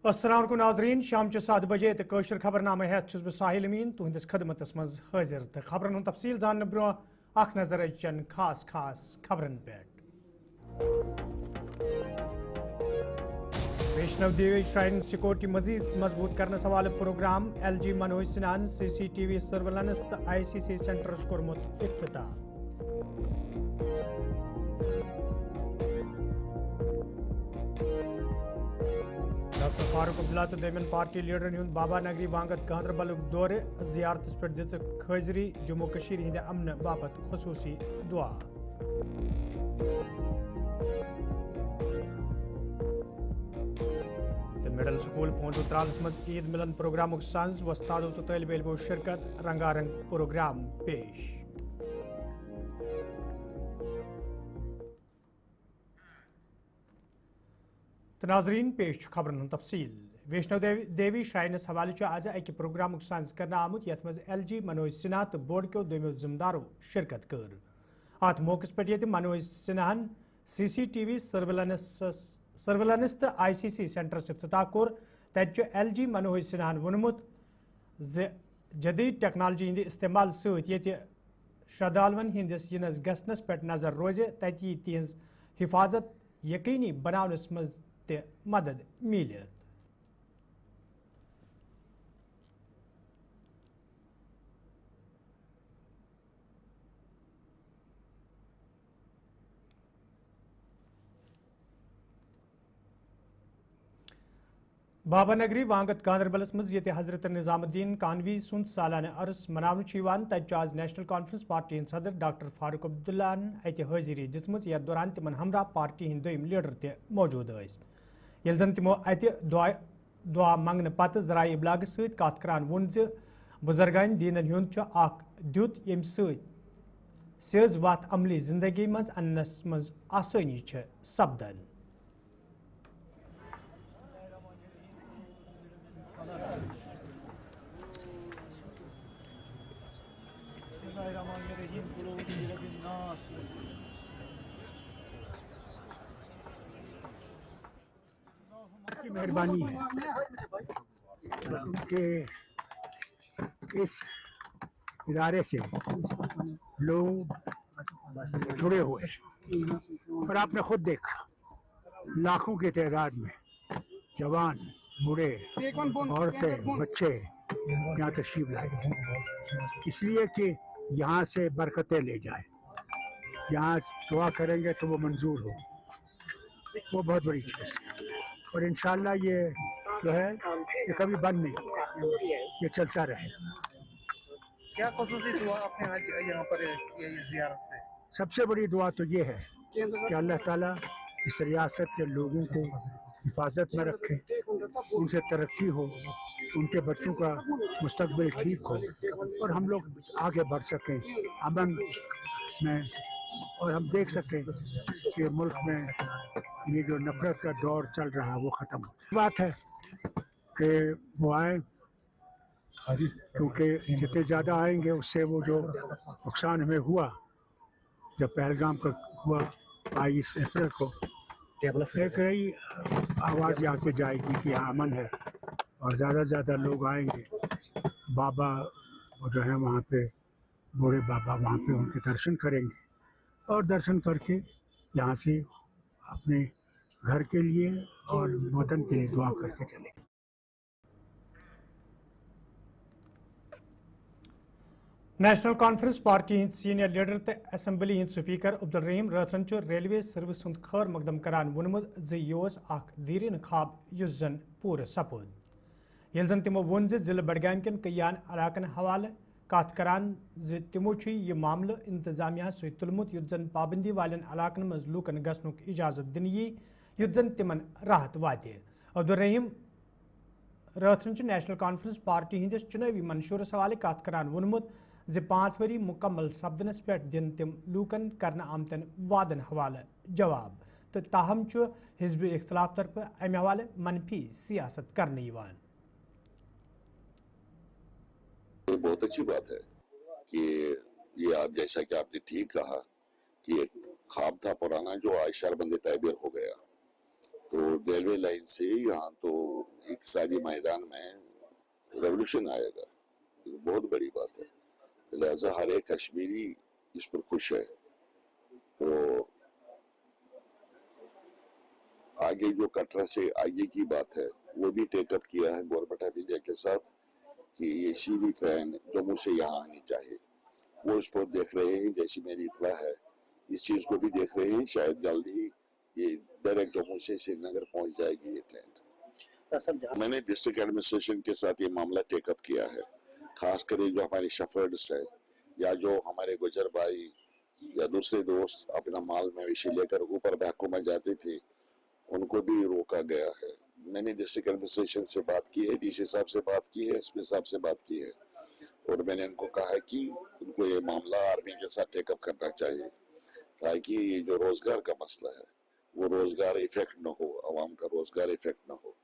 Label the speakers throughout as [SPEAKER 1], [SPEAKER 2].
[SPEAKER 1] अस्सलाम वालेकुम नाज़रीन शाम 7 बजे तो कशर खबरनामा हेत छुस बह साहिल अमीन तुहंदिस खदमतस मज हाजिर तो खबरन हुंद तफसील जानने ब्रो अख नजर चन खास खबरन पे। वैष्णव देवी श्राइन सिक्योरिटी मजीद मजबूत करने सवाल प्रोग्राम LG मनोज सिन्हान CCTV सर्वेलेंस तो ICC सेंटर्स कोरमुत इफ्तिताह। डॉक्टर फारूक अब्दुल्ला तो दमिन पार्टी लीडरन हुंद बाबा नगरी वांगत गांधरबल दौरे जियारत पे दिच खजरी जम्मू कशीर हिंद अमन बाबत खसूसी दुआ। मिडल स्कूल पहुंचो त्रालस मज ईद मिलन प्रोग्राम सांझ वस्तादों तो तलब इल्मो शिरकत रंगारंग प्रोग्राम पेश। तो नाजरीन पेश खबरन तफसील वैष्णव देवी श्राइनस हवाले आज अक प्रोग्राम सांझ करना आमुत यथ मज LG मनोज सिन्हा तो बोर्ड के दोमो जिम्मेदारों शिरकत कर। अत मौके पे मनोज सिन्हान CCTV सर्वेलेंस तो ICC सेंटर्स इफ्तिताह कोर तत LG मनोज सिन्हान वोनमुत जदीद टेक्नोलॉजी हिंद इस्तेमाल सत श्रद्धालुवन हिंदिस यिनस गसनस पे नजर रोज तत तिहज हिफाजत यकीनी बनावनस मज ते मदद मिलियत। बाबा नगरी वांगत गांधरबलस मज ये हजरत निजामुद्दीन कानवी सुंद सालाना अरस मनावन तत आज नेशनल कॉन्फ्रेंस पार्टी सदर डॉक्टर फारूक अब्दुल्ला अत हाजिरी दिसम यथ दौरान तिमन हमरा पार्टी हिंद दोम लीडर ते मौजूद यल जन तिमो अत दुआ मंगन पत जराए इबलाग सत कत करान वोन बुजुर्गान दीनन हुंद द्युत यम सेज वत अमली जिंदगी मज अन्नस मज आसानी सपदन।
[SPEAKER 2] की मेहरबानी है कि इस इदारे से लोग जुड़े हुए और आपने खुद देखा लाखों की तादाद में जवान बूढ़े औरतें बच्चे यहाँ तशरीफ लाए इसलिए कि यहाँ से बरकतें ले जाए। यहाँ दुआ करेंगे तो वो मंजूर हो, वो बहुत बड़ी चीज़ है और इंशाअल्लाह ये जो है ये कभी बंद नहीं होगा, ये चलता रहेगा।
[SPEAKER 3] क्या ख़ुसूसी दुआ आपने आज यहाँ पर ये ज़ियारत पे?
[SPEAKER 2] सबसे बड़ी दुआ तो ये है कि अल्लाह ताला इस रियासत के लोगों को हिफाजत में रखे, उनसे तरक्की हो, उनके बच्चों का मुस्तकबिल ठीक हो और हम लोग आगे बढ़ सकें अमन में और हम देख सकें कि मुल्क में ये जो नफरत का दौर चल रहा है वो ख़त्म हो। बात है कि वो आए क्योंकि जितने ज़्यादा आएंगे उससे वो जो नुकसान हमें हुआ जब पहलगाम का हुआ 22 अप्रैल को एक नई आवाज़ यहाँ से जाएगी कि यहाँ अमन है और ज़्यादा से ज़्यादा लोग आएंगे। बाबा वो जो है वहाँ पे बूढ़े बाबा वहाँ पे उनके दर्शन करेंगे और दर्शन करके यहाँ से अपने घर के लिए और वतन के लिए दुआ करके चलेंगे।
[SPEAKER 1] National conference party senior leader तो असम्बली हिंद स्पीकर अब्दुल रहीम रथरन रेलवे सर्विस हुंद खैर मकदम करान वोनमुत दीरिन ख्वाब युस जन पूर सपोद यल जन तिमो वोन जिले बडगाम कन कयान इलाकन हवाले कत करान तिमो यह मामल इंतजामिया सत तुलमुत युत जन पाबंदी वालन इलाकन मज लूकन गसनुक इजाजत दिन यी युत जन तिमन राहत वाते। अब्दुल रहीम रथरन नेशनल कॉन्फ्रेंस पार्टी हिंदिस चुनावी मंशूरस हवाले कत करान वोनमुत 5 वरी मुकम्मल सपदनस पे दिन तिम लूकन करन आमतन वादन हवाले जवाब तो ताहम हिजब इख्तलाफ तरफ अमे हवाले मनफी सियासत करने यवान।
[SPEAKER 4] बहुत अच्छी बात है कि ये आप जैसा कि आपने ठीक कहा कि एक ख्वाब था पुराना जो आज शरबंद ताबीर हो गया। तो रेलवे लाइन से यहाँ तो इक़्तिसादी मैदान में रेवोल्यूशन आएगा। ये बहुत बड़ी बात है, लिहाजा हर एक कश्मीरी इस पर खुश है। तो आगे जो कटरा से आगे की बात है वो भी टेकअप किया है गवर्नमेंट ऑफ इंडिया के साथ कि ये सीधी ट्रेन जम्मू से यहाँ आनी चाहिए। वो इस पर देख रहे हैं, जैसी मेरी इत्तला है इस चीज को भी देख रहे हैं। शायद जल्द ही ये डायरेक्ट जम्मू से श्रीनगर पहुंच जाएगी ये ट्रेन। मैंने डिस्ट्रिक्ट एडमिनिस्ट्रेशन के साथ ये मामला टेकअप किया है, खासकर जो हमारे शेफर्ड्स है या जो हमारे गुजर भाई या दूसरे दोस्त अपना माल मवेशी लेकर ऊपर महकूमा जाते थे उनको भी रोका गया है। मैंने डिस्ट्रिक्ट एडमिनिस्ट्रेशन से बात की है, डीसी साहब से बात की है, एसपी साहब से बात की है और मैंने उनको कहा है कि उनको ये मामला आर्मी के साथ टेकअप करना चाहिए ताकि ये जो रोजगार का मसला है वो रोजगार इफेक्ट न हो, आवाम का रोजगार इफेक्ट न हो।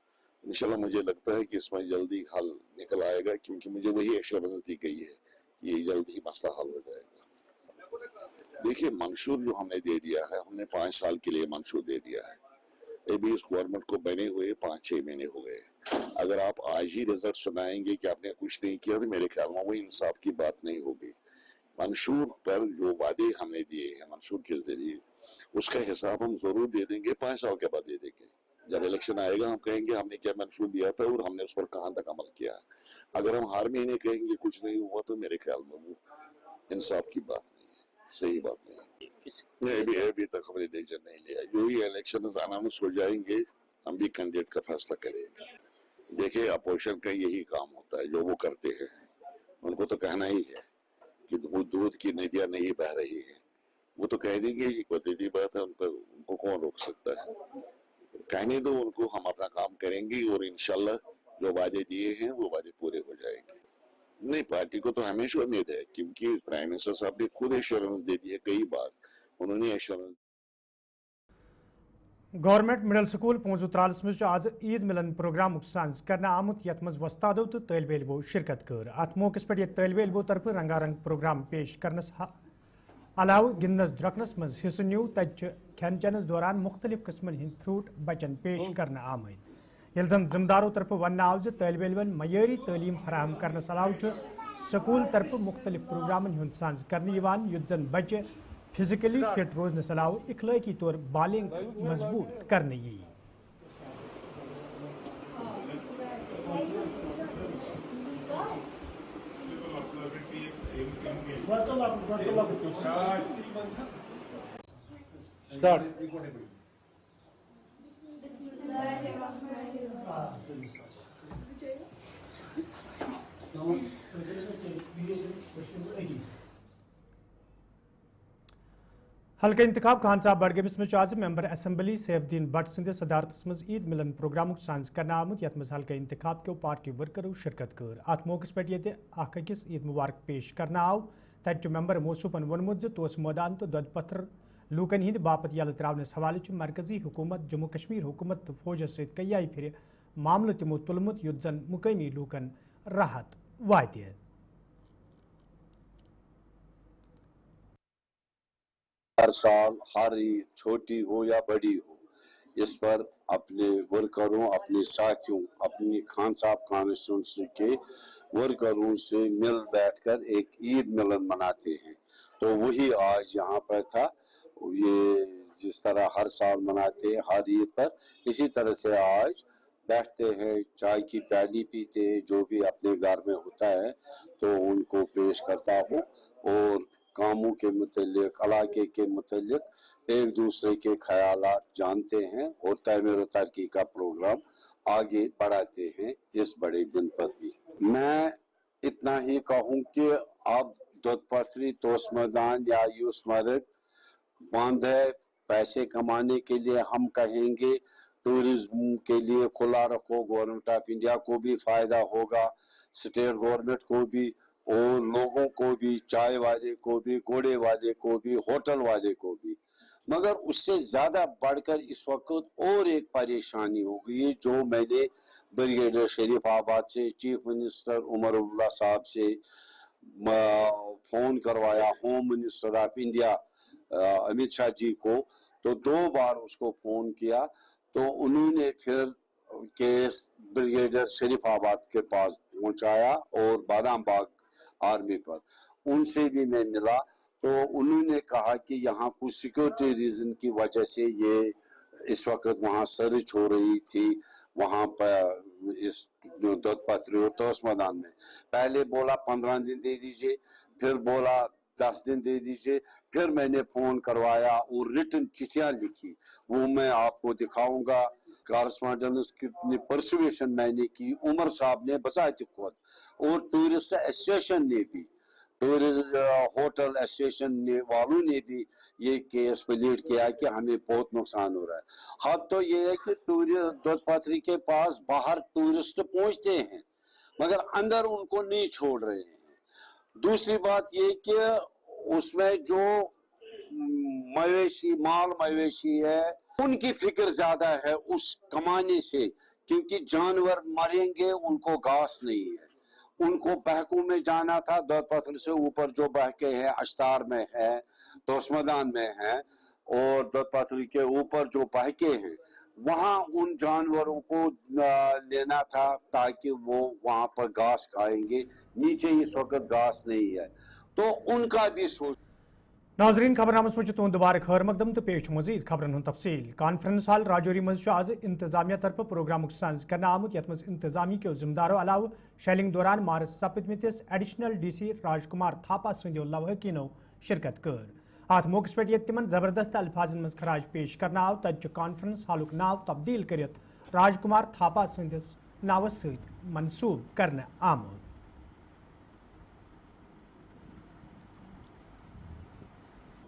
[SPEAKER 4] इंशाल्लाह मुझे लगता है कि इसमें जल्दी हल निकल आएगा, क्योंकि मुझे वही एश्योरेंस दी गई है कि ये जल्द ही मसला हल हो जाएगा। देखिए, मंशूर जो हमने दे दिया है, हमने 5 साल के लिए मंशूर दे दिया है। अभी इस गवर्नमेंट को बने हुए 5-6 महीने हो गए। अगर आप आज ही रिजल्ट सुनाएंगे कि आपने कुछ नहीं किया तो मेरे ख्याल में वो इंसाफ की बात नहीं होगी। मंशूर पर जो वादे हमने दिए हैं मंशूर के जरिए उसका हिसाब हम जरूर दे देंगे, 5 साल के बाद दे देंगे। जब इलेक्शन आएगा हम कहेंगे हमने क्या मंशूर दिया था और हमने उस पर कहां तक अमल किया। अगर हम हर महीने कहेंगे कुछ नहीं हुआ तो मेरे ख्याल में वो इंसाफ की बात नहीं है, सही बात नहीं है। अभी तक हमने डिसीजन नहीं लिया, जो ही इलेक्शन अनाउंस हो जाएंगे हम भी कैंडिडेट का फैसला करेंगे। देखिए, अपोजिशन का यही काम होता है, जो वो करते हैं उनको तो कहना ही है कि दूध की नदियां नहीं बह रही है, वो तो कह देंगे ये कोई बात है, उनको कौन रोक सकता है। कहने दो उनको, हम अपना काम करेंगे और इंशाल्लाह जो वादे दिए हैं वो वादे पूरे हो जाएंगे। नहीं, पार्टी को तो हमेशा उम्मीद है, क्योंकि प्राइम मिनिस्टर साहब ने खुद एश्योरेंस दे दी है कई बार, उन्होंने एश्योरेंस।
[SPEAKER 1] गवर्नमेंट मिडल स्कूल पोंजू त्रालस मज आज ईद मिलन प्रोग्राम साज कर आमुत यथ मज वस्तादों तो तलब इलमो शिरकत कर। अत मौके पे तलब इलमो तरफ रंगारंग प्रोग्राम पेश करनस अलाव गिंदनस द्रकनस मज हिस्स न्यू तत खेन चेनस दौरान मुख्तलिफ किस्मन हिंद फ्रूट बचन पेश कर आमद। यल जन जिम्मेदारों तरफ वन आव तलब इलमन मयारी तालीम फराहम करनस अलाव स्कूल तरफ मुख्तलिफ प्रोग्रामन हुंद साज कर युत जन बच्चे फिजिकली फिट रोजन अलाव इखलाकी तौर बालिंग मजबूत करने यी। हल्का इंतखाब खान साहब बडगमिस में आज मेंबर असम्बली सैफुद्दीन भट्ट सद सदारत मज ईद मिलन प्रोग्राम साज कर आमुत यथ मज हल्का इंतखाब के पार्टी वर्करों शिरकत कर। अत मौके पे अकिस ईद मुबारक पेश कर आव तत मेंबर मौसूफन वोनमुत तोस मैदान तो दद पत्थर लूकन हिंद बापत यल त्रावनस हवाले मरकजी हुकूमत जम्मू कश्मीर हुकूमत तो फौजस सत कई फिर मामल तमो तुलमुत युत जन मुकामी लूकन राहत वात।
[SPEAKER 5] हर साल हर ईद छोटी हो या बड़ी हो, इस पर अपने वर्करों, अपने साथियों, अपनी खान साहब कॉन्स्टिट्यूंसी के वर्करों से मिल बैठकर एक ईद मिलन मनाते हैं। तो वही आज यहाँ पर था। ये जिस तरह हर साल मनाते हैं हर ईद पर, इसी तरह से आज बैठते हैं, चाय की प्याली पीते हैं, जो भी अपने घर में होता है तो उनको पेश करता हूँ और कामों के मुतालिक, इलाके के मुतालिक एक दूसरे के ख्यालात जानते हैं और तमीर तरक्की का प्रोग्राम आगे बढ़ाते हैं इस बड़े दिन पर भी। मैं इतना ही कहूँ कि अब दुधपथरी, तोस मैदान या यूसमर्ग बंद है। पैसे कमाने के लिए हम कहेंगे टूरिज्म के लिए खुला रखो, गवर्नमेंट ऑफ इंडिया को भी फायदा होगा, स्टेट गवर्नमेंट को भी और लोगों को भी, चाय वाले को भी, घोड़े वाले को भी, होटल वाले को भी। मगर उससे ज्यादा बढ़कर इस वक्त और एक परेशानी हो गई है, जो मैंने ब्रिगेडियर शरीफ आबाद से चीफ मिनिस्टर उमर अब्दुल्ला साहब से फोन करवाया, home minister of India Amit Shah ji को, तो 2 बार उसको फोन किया तो उन्होंने फिर केस ब्रिगेडियर शरीफाबाद के पास पहुंचाया और बादाम बाग आर्मी पर उनसे भी मैं मिला, तो उन्होंने कहा कि यहाँ कुछ सिक्योरिटी रीजन की वजह से ये इस वक्त वहाँ सर्च हो रही थी वहाँ पर इस दत्तपत्री और तोस मैदान में। पहले बोला 15 दिन दे दीजिए, फिर बोला 10 दिन दे दीजिए, फिर मैंने फोन करवाया और रिटन चिट्ठियां लिखी, वो मैं आपको दिखाऊंगा। कॉरेस्पॉन्डेंस कितनी परसुएशन मैंने की, उमर साहब ने बजाते खुद और टूरिस्ट एसोसिएशन ने भी, टूरिस्ट होटल एसोसिएशन वालों ने भी ये केस प्लीड किया कि हमें बहुत नुकसान हो रहा है। हद तो ये है कि दत्तपत्री के पास बाहर टूरिस्ट पहुंचते हैं मगर अंदर उनको नहीं छोड़ रहे हैं। दूसरी बात ये कि उसमें जो मवेशी माल मवेशी है उनकी फिक्र ज्यादा है उस कमाने से, क्योंकि जानवर मरेंगे, उनको घास नहीं है। उनको बहकों में जाना था, दत्तपत्र से ऊपर जो बहके हैं अश्तार में है, तोसमदान में है, और दत्तपत्र के ऊपर जो बहके हैं वहां उन जानवरों को लेना था ताकि वो वहां पर घास खाएंगे। नीचे इस वक्त घास नहीं है, तो उनका भी सोच।
[SPEAKER 1] नाजरीन खबरनामस में तुम दोबारा खैर मकदम तो पेश मजीद खबरन हुन तफसील। कॉन्फ्रेंस हॉल राजौरी मज आज इंतजामिया तरफ प्रोग्राम साज करना आमुत यथ मज इंतजामी के जिम्मेदारों अलाव शेलिंग दौरान मार्च सपदमिस एडिशनल DC राजकुमार थापा सदो लवाहकीनो शिरकत कर। अत मौके पे तिमन जबरदस्त अल्फाजन मज खराज पेश करना आव तत कॉन्फ्रेंस हॉलुक नाव तब्दील कर राजकुमार थापा सदिस नावस सत मनसूब करना आमुत।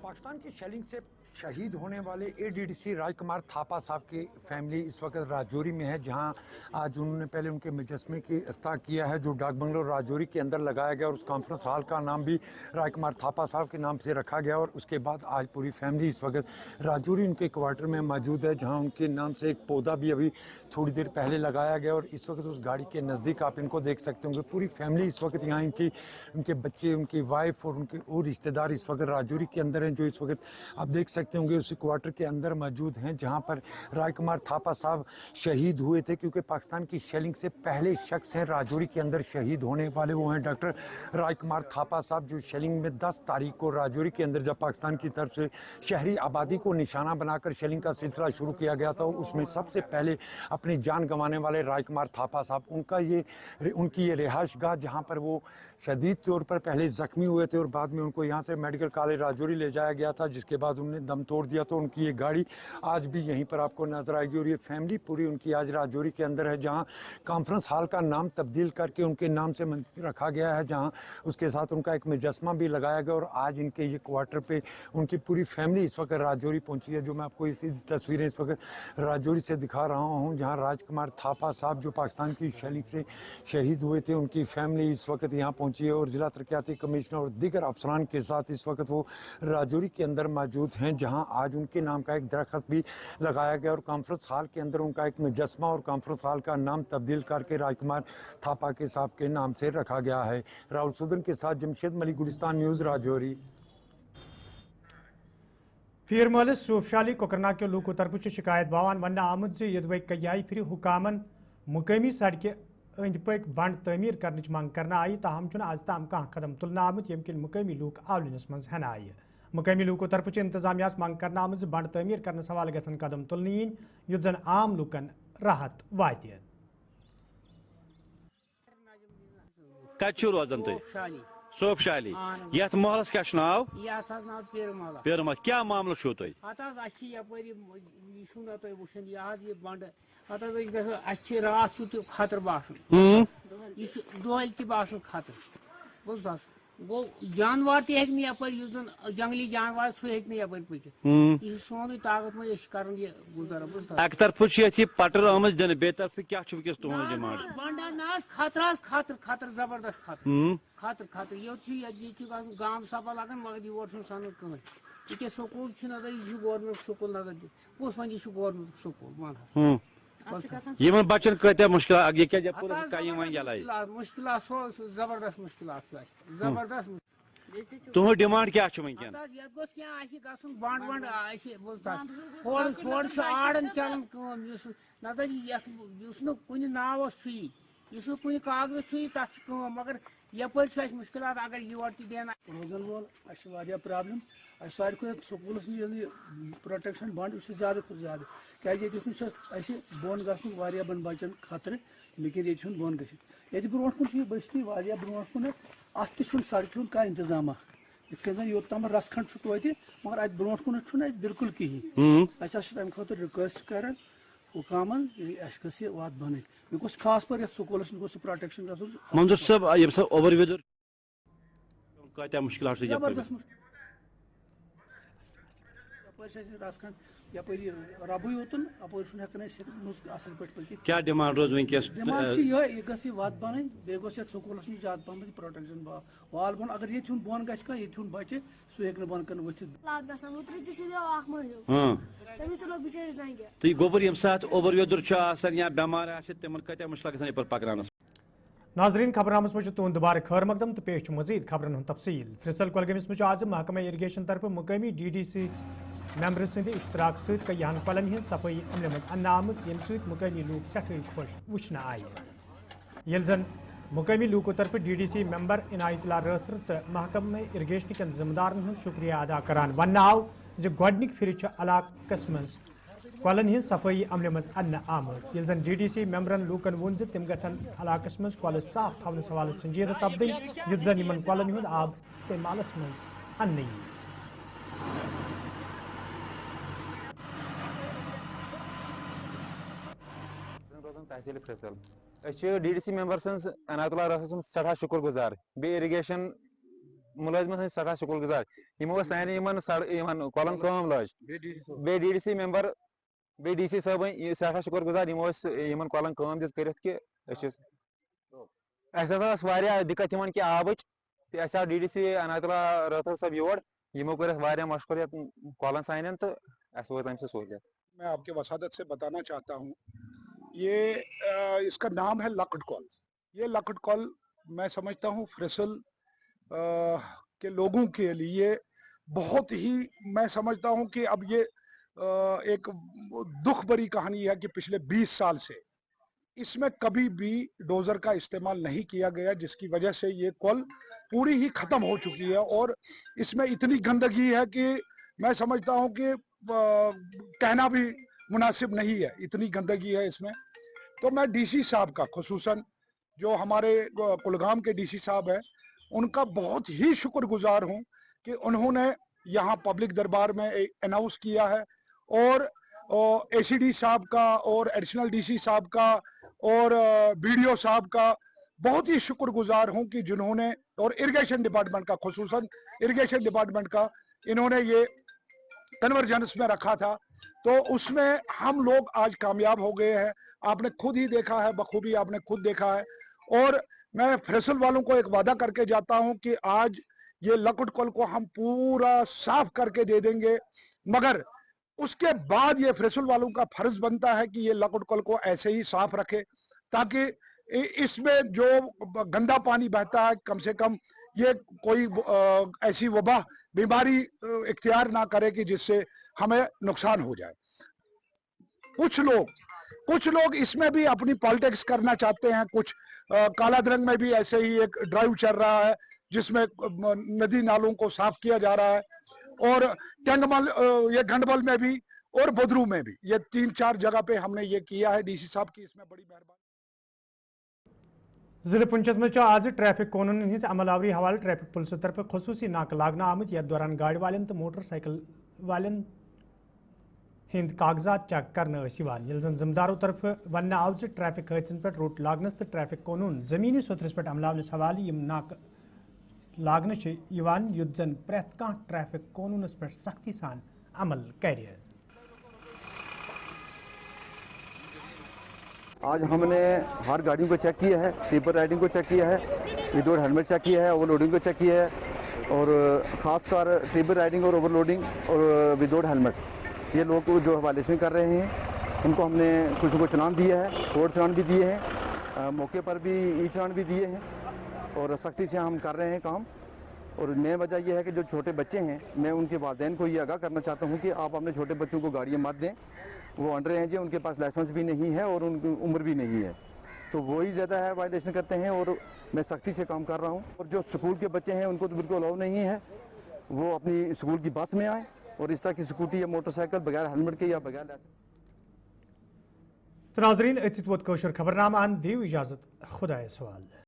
[SPEAKER 6] पाकिस्तान की शेलिंग से शहीद होने वाले ADDC राजकुमार थापा साहब की फैमिली इस वक्त राजौरी में है, जहां आज उन्होंने पहले उनके मुजस्मे की इफ्ताह किया है जो डाक बंगलो राजौरी के अंदर लगाया गया और उस कॉन्फ्रेंस हॉल का नाम भी राजकुमार थापा साहब के नाम से रखा गया। और उसके बाद आज पूरी फैमिली इस वक्त राजौरी उनके क्वार्टर में मौजूद है, जहाँ उनके नाम से एक पौधा भी अभी थोड़ी देर पहले लगाया गया और इस वक्त उस गाड़ी के नज़दीक आप इनको देख सकते होंगे। पूरी फैमिली इस वक्त यहाँ उनके बच्चे, उनकी वाइफ और उनके और रिश्तेदार इस वक्त राजौरी के अंदर हैं, जो इस वक्त आप देख सकते होंगे उसी क्वार्टर के अंदर मौजूद हैं जहां पर राजकुमार थापा साहब शहीद हुए थे। क्योंकि पाकिस्तान की शेलिंग से पहले शख्स हैं राजौरी के अंदर शहीद होने वाले, वो हैं डॉक्टर राजकुमार थापा साहब, जो शेलिंग में 10 तारीख को राजौरी के अंदर जब पाकिस्तान की तरफ से शहरी आबादी को निशाना बनाकर शेलिंग का सिलसिला शुरू किया गया था, उसमें सबसे पहले अपनी जान गंवाने वाले राजकुमार थापा साहब, उनकी ये रिहाइश गाह जहाँ पर वो शदीद तौर पर पहले जख्मी हुए थे और बाद में उनको यहाँ से मेडिकल कॉलेज राजौरी ले जाया गया था, जिसके बाद उन्होंने दम तोड़ दिया। तो उनकी ये गाड़ी आज भी यहीं पर आपको नजर आएगी और ये फैमिली पूरी उनकी आज राजौरी के अंदर है, जहाँ कॉन्फ्रेंस हॉल का नाम तब्दील करके उनके नाम से रखा गया है, जहाँ उसके साथ उनका एक मुजस्मा भी लगाया गया। और आज इनके ये क्वार्टर पे उनकी पूरी फैमिली इस वक्त राजौरी पहुंची है, जो मैं आपको इसी तस्वीरें इस वक्त राजौरी से दिखा रहा हूँ, जहाँ राजकुमार थापा साहब जो पाकिस्तान की शेलिंग से शहीद हुए थे, उनकी फैमिली इस वक्त यहाँ पहुंची है और जिला तरक्याती कमिश्नर और दीगर अफसरान के साथ इस वक्त वो राजौरी के अंदर मौजूद हैं, जहां आज उनके नाम का एक दरख्त भी लगाया गया और कॉन्फ्रेंस हॉल के अंदर उनका एक मुजस्मा और कॉन्फ्रेंस हॉल का नाम तब्दील करके राजकुमार थापा के साहब के नाम से रखा गया है। राहुल सुदन के साथ जमशेद मलिक, गुलिस्तान न्यूज़, राजौरी।
[SPEAKER 1] पीर महलिस सूफशाली कोकरना के लोगों तरफ शिकायत बावान वन आमद यदवै कई फिर हुकामन मुकामी सड़कें अंद पक बंड तमीर करने मांग करना आई, ताहम आज तम कह कदम तुलना आमुत यम किन मुकामी लूक आवलिनस मज हन आय। मुकामी लूकों तरफ इंतजामिया मांग करना आमज बंड तमीर करने हवाले गसन कदम तुलन इन युत जन आम लूकन राहत वात।
[SPEAKER 7] कत रोजान तुम सोफशाली यथ महलस क्या नाव पीर महल क्या मामला छो तुम
[SPEAKER 8] रात खतर बासन दोहल तसन खतर बुझ गो जानवर तप जंगली जानवर सह यप पक यह सोन ताकत मे कर गुजर बुझ
[SPEAKER 7] अक तरफ पटर आम दिन बे तरफ क्या तुम डिमांड
[SPEAKER 8] बंडा ना खतर खतर खतर जबरदस्त खतर खतर खतर ये गाम सफा लगन मगर योर सन कह ये स्कूल यह गवर्नमेंट स्कूल नजर कुछ वन यह गवर्नमेंट स्कूल वन
[SPEAKER 7] यमन बच्चन कत्या मुश्किल
[SPEAKER 8] मुश्किल जबरदस्त मुश्किल जबरदस्त
[SPEAKER 7] तुह डिमांड क्या वनकन
[SPEAKER 8] बंड वंड आड़न चलान नत कुन नाव छुई कुन कागज तथ मगर यपर मुश्किल अगर योर दिन
[SPEAKER 9] रोजन वोल प्रॉब्लम सारे खुद स्कूलस प्रोटेक्शन बंड ज्यादा खुद ज्यादा क्या बोन गया बन बचन खतरे लेकिन ये बोन गि ब्रो कुन बस्ती ब्रो कुन अत सड़क हूं कह इंतजाम इन योतम रस खंड तो मगर अत ब्रो कुन बिल्कुल कहें तम खुद रिक्वेस्ट कर हुकामन वात बन मे गोस खास पर स्कूल प्रोटेक्शन
[SPEAKER 7] मंजूर साहब ओवर वेदर क्या मुश्किल
[SPEAKER 9] जबरदस्त रस खंड यपरी रबुई योतन अपर असल पे
[SPEAKER 7] क्या डिमांड रोज वनकस
[SPEAKER 9] डिमांड ये गई वत बन बे स्कूल ज्यादा पहन प्रोटेक्शन वाल बन अगर ये बोन ये बचे सह हे बन कन वथित
[SPEAKER 7] तो गोबर यम सात ओवर वेदर या बेमार तम कत मुश्किल ग पकड़ानस
[SPEAKER 1] नाजरीन खबरनामस में तुंद दोबारा खैर मकदम तो पेश मजीद खबरन हूं तफसील फ्रिसल कुलगमस में आज महकमा इरिगेशन तरफ मुकामी DDC मेंबर सद इश्तराक सत कयान कलन हज सफाई अमल मज अन्ना आमज यम सत मुकामी लूक सठे खुश वुचन आय यल जन मुकामी लूको तरफ DDC मेंबर इनायतुल्लाह रथर तो महकमा इरिगेशन कन जिम्मेदारन हूं शुक्रिया अदा करान वन आव गोडनिक फिर इलाकस मज कलन हज सफाई अमल मज अन्न आमज यल जन DDC मेंबरन लूकन वोन तम गन इलाकस मज कल साफ थवन हवाल संजीदा सपदन युत जन इन कलन हुंद आब इस्तेमालस मज अन्न
[SPEAKER 10] तहसील फ्रिसल DDC मेंबर सन्स इनायतुल्लाह रथर सठा शुक्र गुजार बे इरिगेशन मुलाजिम सठा शुक्र गुजार यमो साने कलन कम लाज बे DDC मेंबर बे DC साहब सठा शुक्र गुजार यमो कलन कम दिस कर दिक्कत कि आबच तो DDC इनायतुल्लाह रथर साहब योर यमो कर मशकुर कलन सान तो वो तम सहूलियत।
[SPEAKER 2] मैं आपके वसादत से बताना चाहता हूँ ये इसका नाम है लकड़ कॉल। ये लकड़ कॉल मैं समझता हूँ फ्रिसल के लोगों के लिए बहुत ही मैं समझता हूँ कि अब ये एक दुख भरी कहानी है कि पिछले 20 साल से इसमें कभी भी डोजर का इस्तेमाल नहीं किया गया, जिसकी वजह से ये कॉल पूरी ही खत्म हो चुकी है और इसमें इतनी गंदगी है कि मैं समझता हूँ कि कहना भी मुनासिब नहीं है, इतनी गंदगी है इसमें। तो मैं DC साहब का, खुसूसन जो हमारे कुलगाम के DC साहब हैं, उनका बहुत ही शुक्रगुजार हूं कि उन्होंने यहाँ पब्लिक दरबार में अनाउंस किया है और ACD साहब का और एडिशनल DC साहब का और BDO साहब का बहुत ही शुक्रगुजार हूं कि जिन्होंने, और इरिगेशन डिपार्टमेंट का, खुसूसन इरिगेशन डिपार्टमेंट का, इन्होंने ये कन्वर्जेंस में रखा था तो उसमें हम लोग आज कामयाब हो गए हैं। आपने खुद ही देखा है, बखूबी आपने खुद देखा है। और मैं फ्रिसल वालों को एक वादा करके जाता हूं कि आज ये लकड़ कॉल को हम पूरा साफ करके दे देंगे, मगर उसके बाद ये फ्रिसल वालों का फर्ज बनता है कि ये लकड़ कॉल को ऐसे ही साफ रखे ताकि इसमें जो गंदा पानी बहता है कम से कम ये कोई ऐसी वबा बीमारी इख्तियार ना करे कि जिससे हमें नुकसान हो जाए। कुछ लोग इसमें भी अपनी पॉलिटिक्स करना चाहते हैं। कुछ कालादरंग में भी ऐसे ही एक ड्राइव चल रहा है जिसमें नदी नालों को साफ किया जा रहा है और टेंगमल, ये गंडबल में भी और बदरू में भी, ये 3-4 जगह पे हमने ये किया है। DC साहब की इसमें बड़ी मेहरबानी।
[SPEAKER 1] जिले पुंछस में आज ट्रैफिक कानून हज अमलावरी हवाले ट्रैफिक पुलिस तरफ खसूसी नाक लागना आमत यथ दौरान गाड़ी वालन तो मोटरसाइकिल वालन हिंद कागजात चेक करने जन जिम्मेदारों तरफ वन आव ट्रैफिक हादसन पे रोट लागनस तो ट्रैफिक कानून जमीनी सतरस पे अमलावनस हवाले यम नाक लागन युत जन प्रेत कह ट्रैफिक कानूनस पे सख्ती सान अमल कर।
[SPEAKER 11] आज हमने हर गाड़ियों को चेक किया है, टिपर राइडिंग को चेक किया है, विदाउट हेलमेट चेक किया है, ओवरलोडिंग को चेक किया है और ख़ासकर टिपर राइडिंग और ओवरलोडिंग और विदाउट हेलमेट ये लोग जो वायलेशन कर रहे हैं उनको हमने कुछ को चलान दिया है, कोर्ट चलान भी दिए हैं, मौके पर भी ई चलान भी दिए हैं और सख्ती से हम कर रहे हैं काम। اور مین وجہ یہ ہے کہ جو چھوٹے بچے ہیں میں ان کے والدین کو یہ آگاہ کرنا چاہتا ہوں کہ آپ اپنے چھوٹے بچوں کو گاڑیاں مت دیں. وہ انڈر ایج ہے, ان کے پاس لائسنس بھی نہیں ہے اور ان کی عمر بھی نہیں ہے, تو وہی زیادہ ہے وائلیشن کرتے ہیں اور میں سختی سے کام کر رہا ہوں. اور جو اسکول کے بچے ہیں ان کو تو بالکل الاؤ نہیں ہے وہ اپنی اسکول کی بس میں آئیں اور اس طرح کی اسکوٹی یا موٹر سائیکل بغیر ہیلمٹ کے یا بغیر لائسنس.
[SPEAKER 1] تو ناظرین اتت ووت کٲشُر خبرنامہ دیو اجازت خدایس حوالہ.